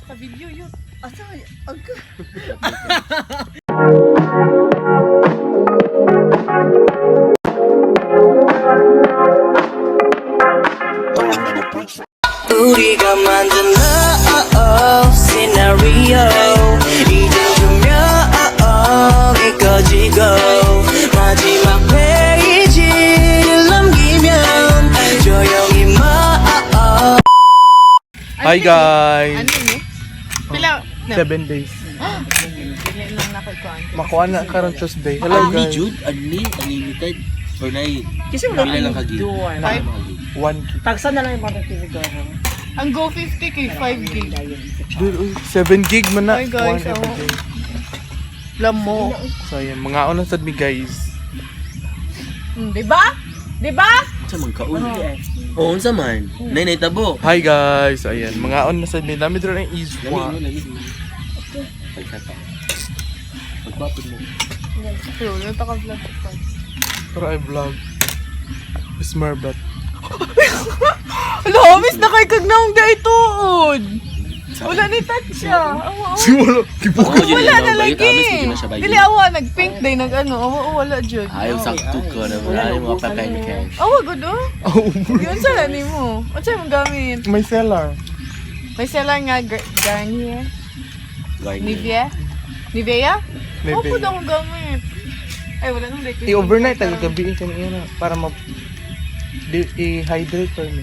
Sa video yun. Asa ang 우리가 만든 love scenario 이제 조명이 꺼지고 마지막 페이지를 넘기면 조용히 Hi guys! Ano ni? Pila? 7 days. Dili lang na ko ikuan. Makuha na karon Tuesday. Hello guys. Unlimited or nay Kasi wala pila lang kagi. 1 Tagsa na lang yung mga tinigaro. Ang Go 50 kay 5 gig. Dude, 7 gig man na. Hi guys, One every day. Lam mo. So ayan, mga onas sad mi guys. Di ba? Di ba? Sa man kaul. Oo, unsa man. Nay tabo. Hi guys. Ayan, mga onas sad mi. Dami dito ng iswa. Pagkata. Pagpapod mo. Pero nata ka vlog ko. Pero I vlog. Smarbat. Hello, miss na kay kagnaong da ituod. Wala ni touch siya. Awa. Wala. Wala na lagi. Dili awa nag-pink day nag-ano. Awa wala jud. Ayaw sakto ko na wala yung mga patay ni Ken. Awa gud oh. Yun sa ni mo. Unsa mo gamit? May seller. May seller nga Garnier. Nivea? Nivea? Nivea. Opo daw akong gamit. Ay, wala nang like. I-overnight ang gabi ka niya para i-hydrate for me.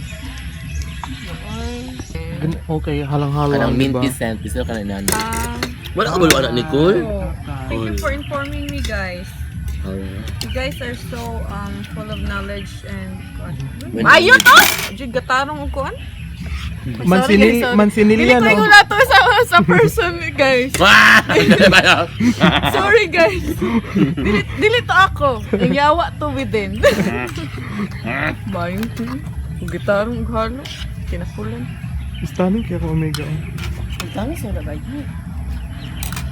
Okay, halang-halang. Kanang minty scent. Bisa ka na nana. Wala ka ba yung anak ni Cole? Thank you for informing me, guys. You guys are so full of knowledge and Ayun to! Jud gatarong ko an. Mansinili Dili ko wala to sa person, guys. Sorry, guys. Dili to ako. Ang yawa to within. Bayong to. Gitarong halo. Kinapulan. Stunning kaya ko Omega. Ang dami sila ba yun?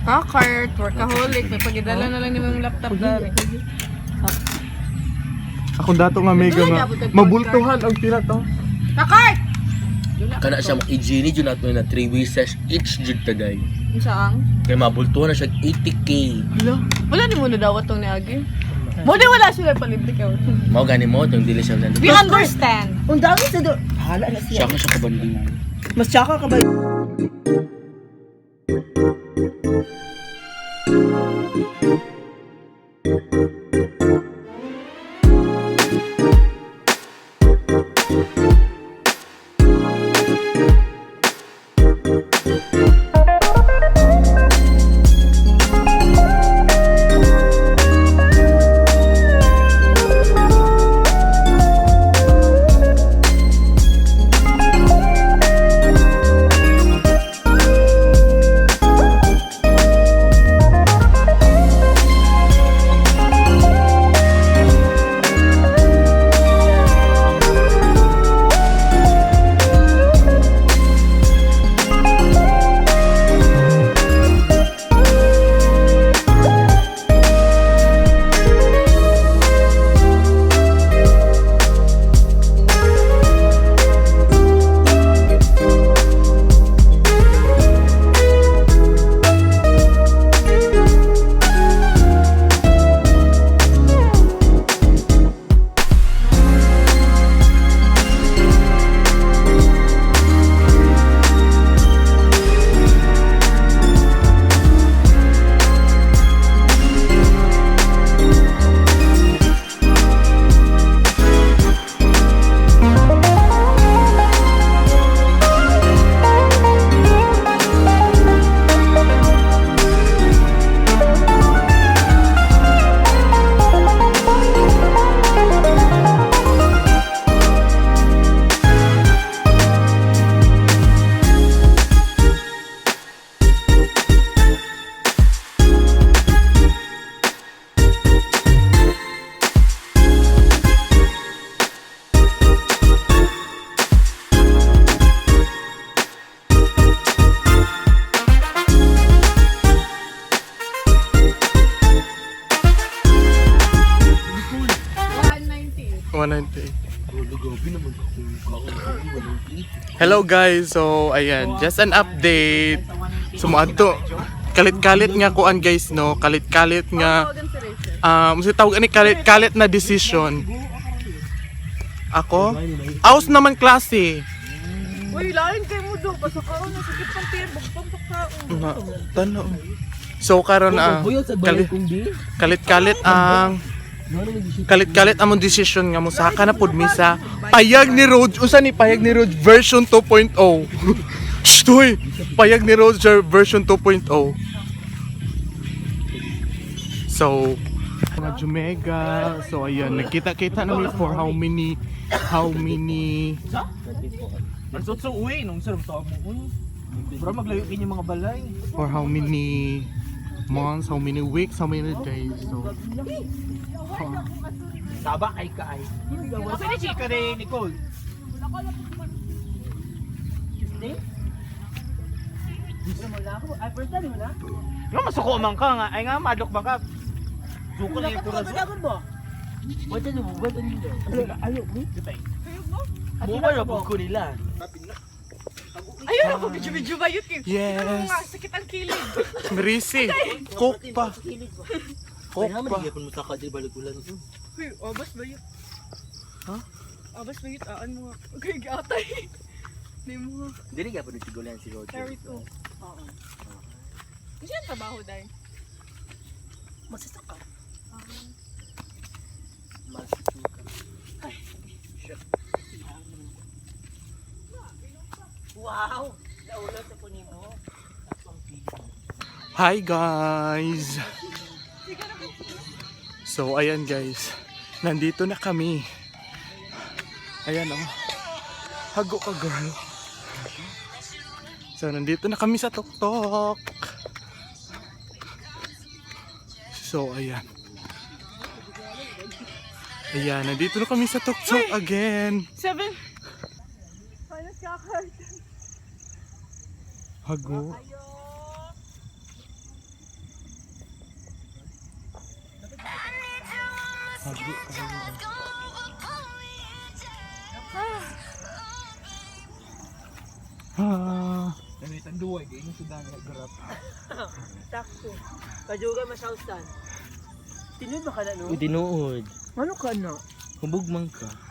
Kakart, workaholic. May pagidala na lang yung laptop dari. Akong dato nga Omega nga. Mabultuhan ang pila to. Kakart! Kana siya i-genie dyan nato na 3 wishes each jud tagay. Saang? Kaya mabultuhan na siya 80k. Wala ni mo na dawat tong niagi. Mo di wala sila palibre ka. Mao gani mo tong dili siya nandun. We understand. Ang dami sa doon. Hala na siya. Siya ka siya kabanding. Mas tsaka ka ba? Hello guys, so ayan, just an update. Sumato. Kalit-kalit nga kuan guys no, kalit-kalit nga musi tawag ani kalit-kalit na decision. Ako? Aus naman klase. Uy, lain kay mo do. Basta ka na sakit pang tiyan, bugpang pagkaon. Tano. So karon kalit-kalit ang among decision nga mo saka na pud mi sa payag ni Rod. Usa ni payag ni Rod version 2.0. Shtoy, payag ni Rod version 2.0. So mga Jumega, so ayan, nagkita-kita na mi for how many uwi nung sarap sa mo. Bro maglayo kinyo mga balay. for how many months, how many weeks, how many days. So Taba kay kaay. Kasi ni chika rin Nicole. Nga masuko man ka nga. Ay nga madok ba ka? Suko na yung kuraso. Ayaw mo? Buka na po ko nila. Ayun ako, video ba yun? yes, Sakit ang kilid. Merisi, coke pa. Coke pa. mo sa kadil balot-ulan ito. Uy, abas ba yun? Ha? Abas ba yun? Aan mo nga. Okay, gatay. Hindi mo nga. Dili ka pa nagtigulan si Roger. Carry to. Oo. Hindi yan trabaho dahil. Masasaka. Wow! Naulan sa punin mo. Hi guys. So ayan guys, nandito na kami. Ayan oh. Hago ka girl. So nandito na kami sa tuktok. So ayan. Ayan, nandito na kami sa tuktok again. 7. Minus kakard. Hago. Hago ka. Namitan duway kay yung sudan nga garap. Takto. Kajuga masausan. Tinud ba ka na no? Tinuod. Ano ka na? Humbog man ka.